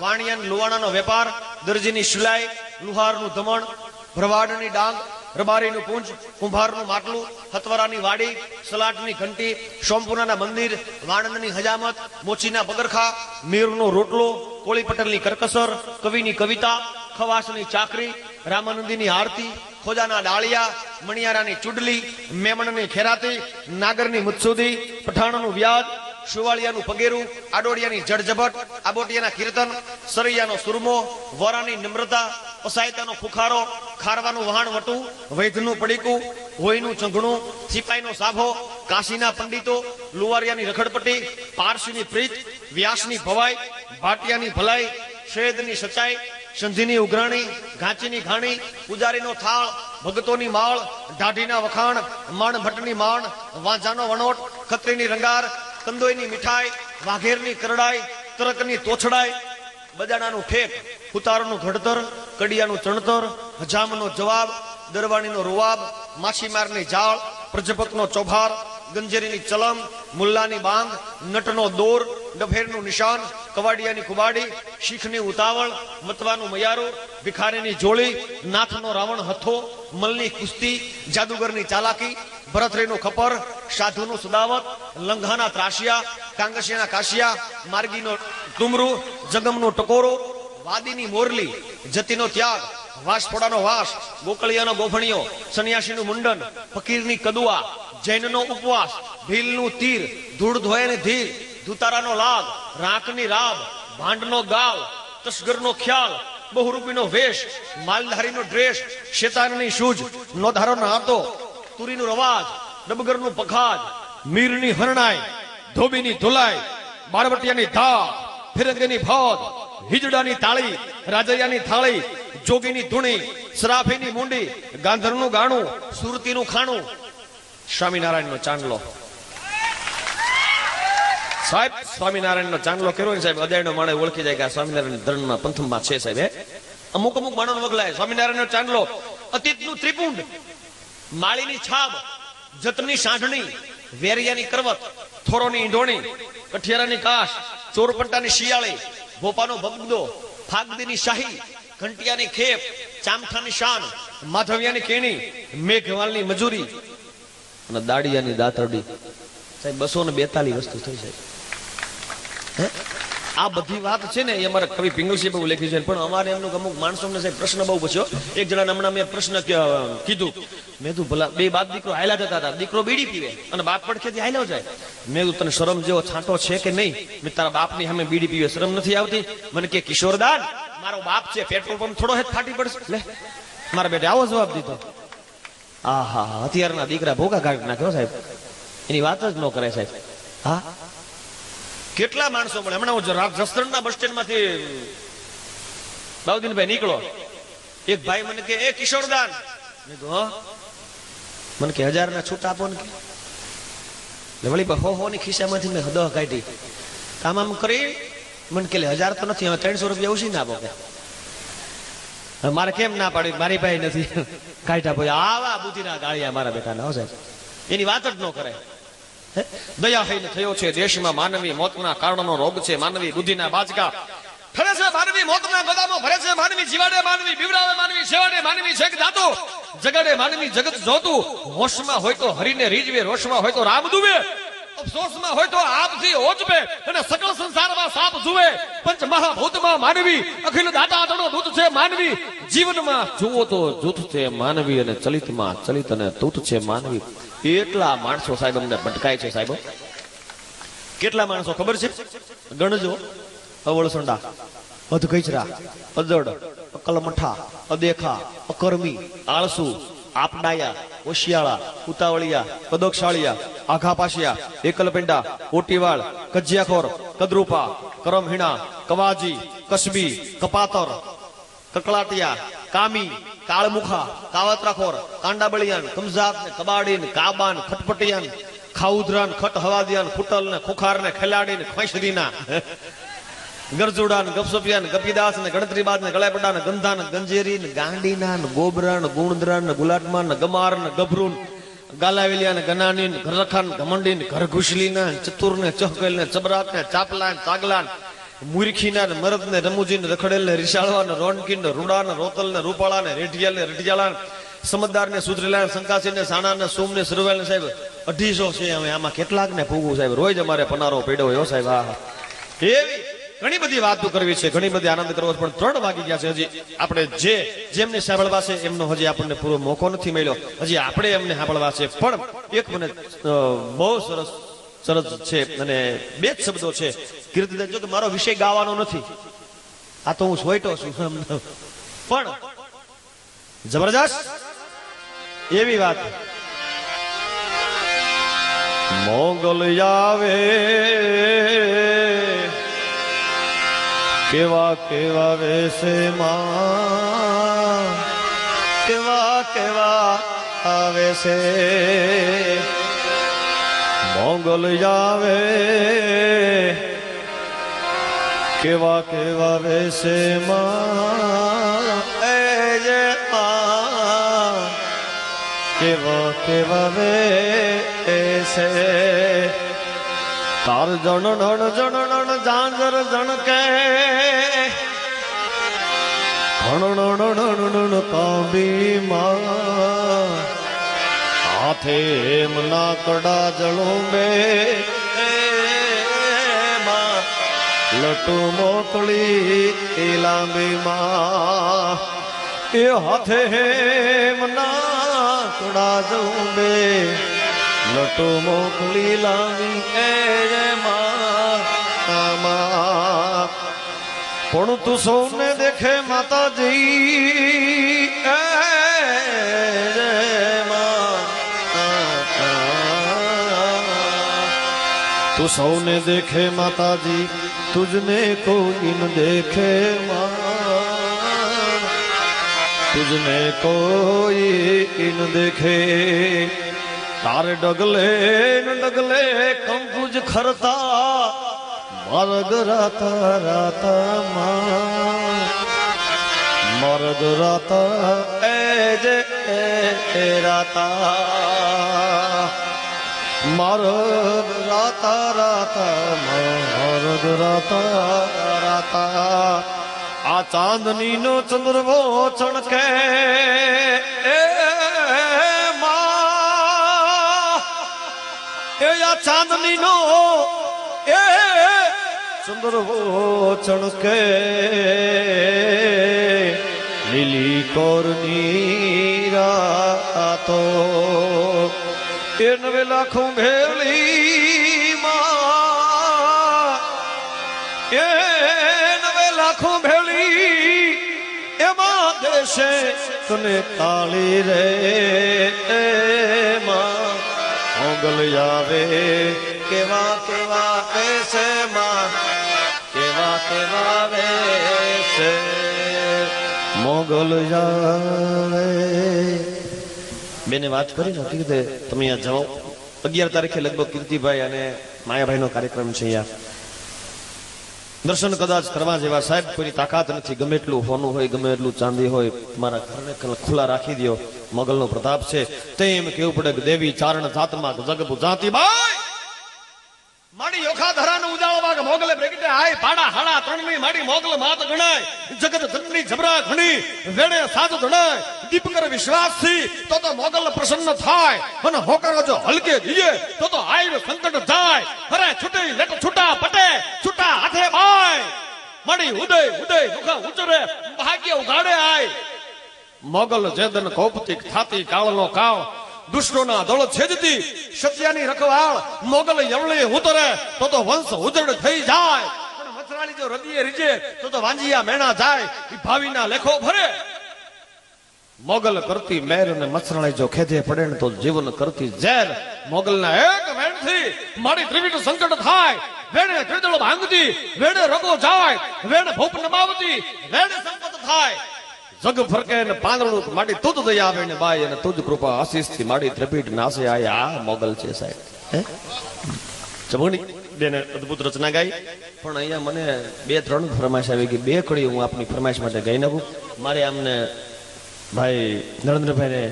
વાણિયા લુવાણાનો વેપાર, દરજીની સિલાઈ, લુહારનું ધમણ, ભરવાડની ડાંગ, રબારીનું પૂંજ, કુંભારનું માટલું, હતવરાની વાડી, સલાટની ઘંટી, સોમપુરાના મંદિર, વાણંદની હજામત, મોચીના પગરખા, મીરનો રોટલો, કોળી પટેલની કરકસર, કવિની કવિતા, ખવાસની ચાકરી, રામાનંદીની આરતી, ખોજાના ડાળિયા, મણિયારાની ચુડલી, મેમણની ખેરાતી, નાગરની મુત્સુદી, પઠાણનું વ્યાજ, સુવાળિયાનું પગેરું, આડોડિયાની જડજબટ, આબોટિયાના કીર્તન, સરૈયાનો સુરમો, વોરાની નમ્રતા, પસાયતાનો ખુખારો, ખારવાનું વહાણ વટું, વૈધનું પડીકું, હોયનું ચંઘણું, સિપાઈનો સાભો, કાશીના પંડિતો, લુવારિયાની રખડપટ્ટી, પારસીની પ્રીત, વ્યાસની ભવાઈ, ભાટિયાની ભલાઈ, શેદની સચાઈ, સંધિની ઉઘરાણી, ઘાંચીની ઘાણી, પૂજારીનો થાળ, ભગતોની માળ, ઢાઢીના વખાણ, માણ ભટ્ટની માણ, વાંજાનો વણોટ, ખત્રીની રંગાર, કંદોઈની મીઠાઈ, વાઘેરની કરડાઈ, તરકની તોછડાઈ, બજાણાનું ઠેક, ઉતારનું ઘડતર, કડિયાનું ચણતર, હજામનો જવાબ, દરવાણીનો રૂવાબ, માછીમારની જાળ, પ્રજપકનો ચોભાર, ગંજેરીની ચલમ, મુલ્લાની બાંગ, નટનો દોર, ડફેરનું નિશાન, કવાડિયાની કુબાડી, શીખની ઉતાવળ, મતવાનું મયારું, ભિખારીની જોળી, નાથનો રાવણ હથો, મલની કુસ્તી, જાદુગરની ચાલાકી, ભરથરીનું ખપર, સાધુનું સદાવત, લંઘાના ત્રાસિયા, કાંગસિયાના કાશિયા, માર્ગીનો ડુમરું, જગમનો ટકોરો, વાદીની મોરલી, જતીનો ત્યાગ, વાસફોડાનો વાસ, ગોકળિયાનો ગોભણીયો, સન્યાસીનું મુંડન, ફકીરની કદુઆ, જૈનનો ઉપવાસ, ભીલનું તીર, ધૂળ ધોયાની ધીર, ધુતારાનો લાગ, રાંકની રાબ, ભાંડનો ગાલ, તસ્ગરનો ખ્યાલ, બહુરૂપીનો વેશ, માલધારીનો ડ્રેસ, શેતાનની સૂઝ, નોધારોનો હાથો, તુરીનું રવાજ, ડબગરનું પખાજ, મીરની હરણાઈ, ધોબીની ધોલાઈ, બારવટિયાની ધા, ફિરંગીની ફોજ, હિજડાની તાળી, રાજૈયાની થાળી, જોગીની ધૂણી, સરાફીની મુંડી, ગાંધરનું ગાણું, સુરતીનું ખાણું, સ્વામિનારાયણનો ચાંદલો. સાહેબ સ્વામિનારાયણનો ચાંદલો કર્યો ને સાહેબ, અદાયનો માણસ ઓળખી જાય કે આ સ્વામિનારાયણ ધર્મમાં પંથમમાં છે સાહેબ. અમુક અમુક માણસ વગલાય. સ્વામિનારાયણનો ચાંદલો, અતીતનું ત્રિપુંડ, માળીની છાબ, જતની સાંઢણી, વેરિયાની કરવત, થોરોની ઈંઢોણી, કઠિયારાની કાશ, ચોરપંટાની શિયાળી, ભોપાનો ભગદો, ફાગદીની શાહી, ઘંટિયાની ખેપ, ચામઠાની શાન, માધવિયાની કેણી, મેઘવાલની મજૂરી અને દાડિયાની દાતરડી. સાહેબ 242 વસ્તુ થઈ જાય. આ બધી વાત છે ને એ અમારા કવિ પિંગલસિંહ બહુ લખી છે. પણ અમારે એમનું અમુક માણસોને સાહેબ પ્રશ્ન બહુ પૂછ્યો. એક જણા હમણાં મેં પ્રશ્ન કીધું, મેં તું ભલા બે બાપ દીકરો હાયલા જતા હતા, દીકરો બીડી પીવે અને બાપ પડખેથી હાલ્યો જાય. મેં તું તને શરમ જેવો છાંટો છે કે નહીં? મેં તારા બાપની સામે બીડી પીવે શરમ નથી આવતી? મને કે કિશોરદાન મારો બાપ છે, પેટ્રોલ પંપ થોડો હેત ફાટી પડશે. લે મારા બેટા આવો જવાબ દીધો. આહા અત્યારના દીકરા ભોગા કાઢી નાખ્યો સાહેબ, એની વાત જ ન કરે સાહેબ. હા કેટલા માણસો મળે. હમણાં હું જસદણના બસ સ્ટેન્ડ માંથી બાઉદીનભાઈ નીકળો, એક ભાઈ મને કે એ કિશોરદાન, મેં કીધું મને કે 1000 ના છૂટ આપો ને. વળી હો ની ખિસ્સામાંથી મેં 10 કાઢી, કામ આમ કરી મને કે 1000 તો નથી, હવે 300 રૂપિયા ઉછી ના આપો કે. મારે કેમ ના પાડી, મારી પાસે નથી કાઢ્યા. પછી આવા બુદ્ધિના ગાળિયા મારા બેટાના હો સાહેબ, એની વાત જ ન કરે. દયાહીન થયો છે દેશમાં માનવી, મોતના કારણનો રોગ છે માનવી, બુદ્ધિના બાચકા ફરે છે માનવી, મોતના ગોદામો ભરે છે માનવી, જીવાડે માનવી, બીવડાવે માનવી, સેવાડે માનવી છે જાતો, જગાડે માનવી જગત જોતું. હોશમાં હોય તો હરીને રીજવે, રોશમાં હોય તો રામ દુવે, અફસોસમાં હોય તો આપથી ઓજવે, અને સકળ સંસારમાં સાપ જુએ. પંચ મહાભૂતમાં માનવી, અખિલ દાતાનો દૂત છે માનવી. જીવનમાં જુઓ તો જૂથ છે માનવી, અને ચલિતમાં ચલિત અને તૂત છે માનવી. એટલા માણસો સાહેબ અમને ભટકાય છે સાહેબ. કેટલા માણસો ખબર છે? ગણજો. અવળસંડા, અધકૈચરા, અદડ, અકલમઠા, અદેખા, અકર્મી, આળસુ, આપડાયા, ઓશિયાળા, ઉતાવળિયા, કદોક્ષાળિયા, આઘાપાશિયા, એકલપેંડા, ઓટીવાળ, કજિયાખોર, કદરૂપા, કરમહીણા, કવાજી, કસબી, કપાતર, કકલાટિયા, કામી, કાળમુખા, કાવતરાખોર, કાંડાબળિયાન, કમઝાત ને કબાડીન, કાબાન, ખટપટિયાન, ખાઉધરાન, ખટ હવાદિયાન, ફૂટલ ને ખુખાર ને ખેલાડીન, ખૈસરીના, ગરજુડા ને ગપસપિયા ને ગપીદાસ ને ગણતરીબાજ ને ગળાપડા ને ગંધા ને ગંજેરી ને ગાંડીના ને ગોબરા ને ગુણદરા ને ગુલાટમાં ને ગમાર ને ગભરૂન, ગાલાવેલિયા ને ગનાની ને ઘરખાન ઘમંડી ને ઘર ઘુસલી ને ચતુર ને ચહકેલ ને ચબરાત ને ચાપલા ને ચાગલા મૂર્ખીના ને મરદ ને રમૂજી ને રખડેલ ને રિશાળવા ને રોનકીન ને રૂડા ને રોતલ ને રૂપાળા ને રેઢિયાલ ને રઢિયાળા સમજદાર ને સુધરેલા શંકાસી ને સાણા ને સોમ ને સરવેલ ને સાહેબ 250 છે. હવે આમાં કેટલાક ને પૂગું સાહેબ, રોજ અમારે પનારો પડ્યો હોય સાહેબ. એવી ઘણી બધી વાતો કરવી છે, ઘણી બધી આનંદ કરવો છે, પણ 3 વાગી ગયા છે. હજી આપણે જેમને સાંભળવા છે એમનો હજી આપણને પૂરો મોકો નથી મળ્યો. હજી આપણે એમને સાંભળવા છે. પણ એક મને બહુ સરસ છે અને 2 જ શબ્દો છે. કીર્તિદાસ જો કે મારો વિષય ગાવાનો નથી, આ તો હું સોઈટો છું, પણ જબરજસ્ત એવી વાત. મોગલ આવે કેવા કેવા વેશે માં, કેવા કેવા આવે છે. મોગલ આવે કેવા કેવા વેશે માં, એ જે માં કેવા કેવા વેશે. તાર જણણ જણણ ઝાંઝર જણકે, ઘણણ કાંબી માં, હાથે એમના કડા જળુંબે માં, લટુ મોકળી લાંબી માં, એ હાથે એમના કડા જળુંબે, લટુ મોકલી લાંબી એ માં. પણ તું સૌને દેખે માતાજી, તું સૌને દેખે માતાજી, તુજને કોઈ ન દેખે માં, તુજને કોઈ ન દેખે. તારે ડગલે ન ડગલે કંકુજ ખરતા, માર્ગ રાતા રાતા માં, માર્ગ રાતા એ જે રાતા, માર્ગ રાતા રાતા માર્ગ રાતા રાતા. આ ચાંદની નો ચંદ્રવો ચણકે એ ચાંદની નો એ ચંદ્રવો ચણકે, લીલી કોરની રાતો એ 9 લાખો ભેળી માં, એ 9 લાખો ભેળી એમાં દેશે તને તાળી રે માં. મોગલ આવે કેવા કેવા વેશે માં, કેવા કેવા વેશે. મોગલ આવે. બેને વાત કરી ને કીધે તમે અહીંયા જાઓ. 11 તારીખે લગભગ કીર્તિભાઈ અને માયાભાઈ નો કાર્યક્રમ છે. અહીંયા દર્શન કદાચ કરવા જેવા સાહેબ કોઈની તાકાત નથી. ગમે એટલું હોનું હોય, ગમે એટલું ચાંદી હોય, તમારા ઘરને ખુલ્લા રાખી દો. મોગલનો પ્રતાપ છે. તેમ કેવું પડે કે દેવી ચારણ જાતમાં જગ બુજાતી બાઈ, માડી યોખા ધરાનું ઉજાળવા કે મોગલે પ્રગટે આય, પાડા હાડા 3ની માડી મોગલ માત ગણાય, જગત જનની જબરા ઘણી વેડે સાજ ધણાય. દીપકર વિશ્વાસથી તો મોગલ પ્રસન્ન થાય, અને હોકર જો હલકે દીએ તો આય સંકટ જાય. અરે છૂટી લેટ છૂટા પટે, છૂટા હાથે બાય, માડી ઉદય ઉદય મુખા ઉચરે, ભાગ્ય ઉગાડે આય. મોગલ જેદન કૌપતિક થાતી કાળનો કાળ, દુષ્ટોના દળ છેદતી સત્યાની રખવાળ. મોગલ યવળે ઉતરે તો વંશ ઉજળ થઈ જાય, પણ મથરાળી જો હૃદયે રીજે તો વાંજિયા મેણા જાય. ભાવીના લેખો ભરે. મોગલ કરતી મેર અને મથરાળી જો ખેદે પડે ને તો જીવન કરતી ઝેર. મોગલના એક વેણથી મારી ત્રિવિધ સંકટ થાય, વેણે ત્રિદળ ભાંગતી, વેણે રગો જાય, વેણે ભૂપ નમાવતી, વેણે સંકટ થાય. જગ ફરકે ને પાંદડું માડી તુજ દયા આવે ને બાઈ, અને તુજ કૃપા આશીષ થી માડી ત્રિપીઠ નાસે આય. આ મોગલ છે સાહેબ. ચમોની બેને અદભુત રચના ગાઈ. પણ અહીંયા મને 2-3 ફરમાઈશ આવી ગઈ. 2 કડી હું આપની ફરમાઈશ માટે ગાઈ નાખું. મારે આમને ભાઈ નરેન્દ્રભાઈ ને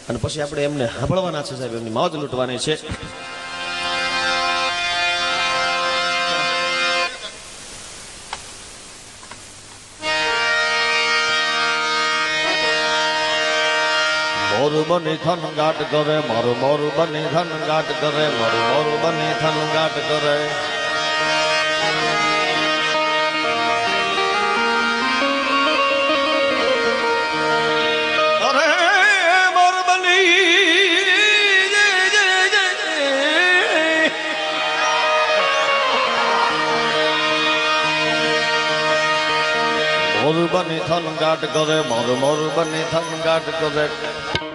અને પછી આપણે એમને સાંભળવાના છે સાહેબ, એમની મોજ લૂંટવાની છે. મોરું બની થન ગાટ કરે મારું મોરું બની થન ગાટ કરે મારું મોરું બની થન ગાટ કરે મોરું બની થન ગાટ કરે મોરું મોરું બની થન ગાટ કરે